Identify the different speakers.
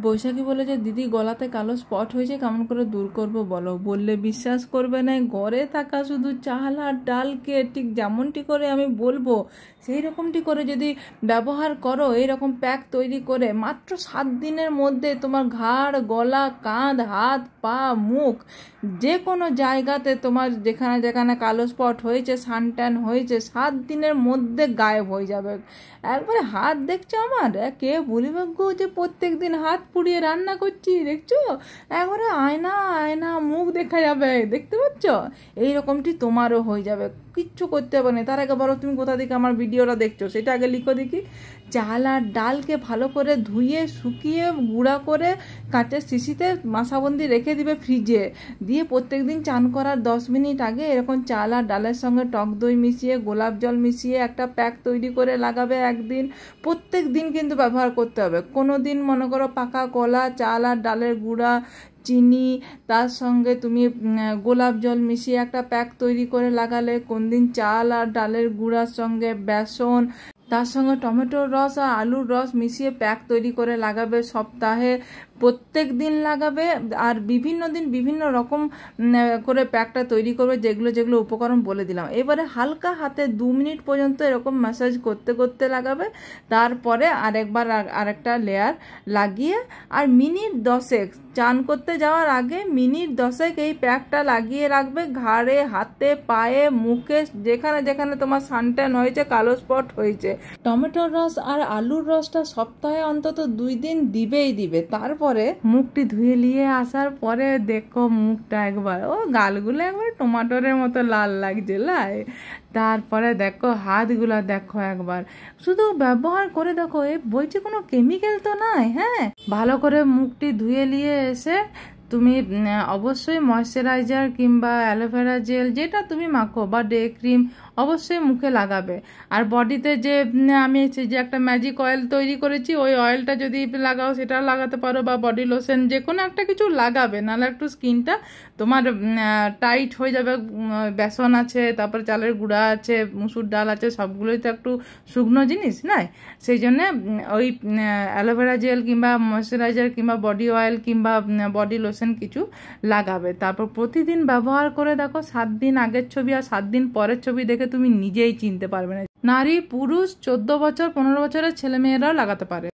Speaker 1: বৈশাখী বলে যে দিদি গলাতে কালো স্পট হয়েছে, কেমন করে দূর করব বলো। বললে বিশ্বাস করবে না, ঘরে থাকা শুধু চাল আর ডালকে ঠিক যেমনটি করে আমি বলবো সেই রকমটি করে যদি ব্যবহার করো, এইরকম প্যাক তৈরি করে মাত্র 7 দিনের মধ্যে তোমার ঘাড়, গলা, কাঁধ, হাত, পা, মুখ যে কোনো জায়গাতে তোমার যেখানে যেখানে কালো স্পট হয়েছে, সানট্যান হয়েছে, 7 দিনের মধ্যে গায়েব হয়ে যাবে। একবারে হাত দেখছো আমার, কে বলিবে গো যে প্রত্যেক দিন হাত পুড়িয়ে রান্না করছি, দেখছো একবারে আয়না আয়না মুখ দেখা যাবে, দেখতে পাচ্ছ? এইরকমটি তোমারও হয়ে যাবে, কিচ্ছু করতে হবে না। তার আগে বলো তুমি কোথা থেকে আমার ভিডিওটা দেখছো সেটা আগে লিখো দেখি। চাল আর ডালকে ভালো করে ধুয়ে শুকিয়ে গুঁড়া করে কাঁচের শিশিতে মাসাবন্দি রেখে দিবে ফ্রিজে, দিয়ে প্রত্যেক দিন চান করার 10 মিনিট আগে এরকম চাল আর ডালের সঙ্গে টক দই মিশিয়ে, গোলাপ জল মিশিয়ে একটা প্যাক তৈরি করে লাগাবে একদিন। প্রত্যেক দিন কিন্তু ব্যবহার করতে হবে। কোনো দিন মনে করো পাকা কলা, চাল আর ডালের গুঁড়া, চিনি, তার সঙ্গে তুমি গোলাপ জল মিশিয়ে একটা প্যাক তৈরি করে লাগালে, কোন দিন চাল আর ডালের গুঁড়ার সঙ্গে বেসন, তার সঙ্গে টমেটোর রস আর আলুর রস মিশিয়ে প্যাক তৈরি করে লাগাবে সপ্তাহে প্রত্যেক দিন লাগাবে। আর বিভিন্ন দিন বিভিন্ন রকম করে প্যাকটা তৈরি করবে, যেগুলো যেগুলো উপকরণ বলে দিলাম। এবারে হালকা হাতে 2 মিনিট পর্যন্ত এরকম ম্যাসাজ করতে করতে লাগাবে। তারপরে আরেকবার আরেকটা লেয়ার লাগিয়ে আর মিনিট 10 চান করতে যাওয়ার আগে মিনিট 10 এই প্যাকটা লাগিয়ে রাখবে ঘাড়ে, হাতে, পায়ে, মুখে, যেখানে যেখানে তোমার সানট্যান হয়েছে, কালো স্পট হয়েছে। টমেটোর রস আর আলুর রসটা সপ্তাহে অন্তত 2 দিন দিবেই দিবে। তারপরে মুখটি ধুয়ে নিয়ে আসার পরে দেখো মুখটা একবার, ও গালগুলো একবার টমাটোরের মতো লাল লাগছে লাই। তারপরে দেখো হাতগুলো দেখো একবার, শুধু ব্যবহার করে দেখো, এ বলছে কোনো কেমিক্যাল তো নাই। হ্যাঁ, ভালো করে মুখটি ধুয়ে নিয়ে এসে তুমি অবশ্যই ময়শ্চারাইজার কিংবা অ্যালোভেরা জেল যেটা তুমি মাখো বা ডে ক্রিম অবশ্যই মুখে লাগাবে। আর বডিতে যে আমি যে একটা ম্যাজিক অয়েল তৈরি করেছি, ওই অয়েলটা যদি লাগাও সেটাও লাগাতে পারো, বা বডি লোশন যে কোনো একটা কিছু লাগাবে, নাহলে একটু স্কিনটা তোমার টাইট হয়ে যাবে। বেসন আছে, তারপরে চালের গুঁড়া আছে, মুসুর ডাল আছে, সবগুলোই তো একটু শুকনো জিনিস নয়, সেই জন্যে ওই অ্যালোভেরা জেল কিংবা ময়শ্চারাইজার কিংবা বডি অয়েল কিংবা বডি লোশন কিছু লাগাবে। তারপর প্রতিদিন ব্যবহার করে দেখো, 7 দিন আগের ছবি আর 7 দিন পরের ছবি দেখে তুমি নিজেই চিনতে পারবে না। নারী পুরুষ 14 বছর 15 বছরের ছেলেমেয়েরাও লাগাতে পারে।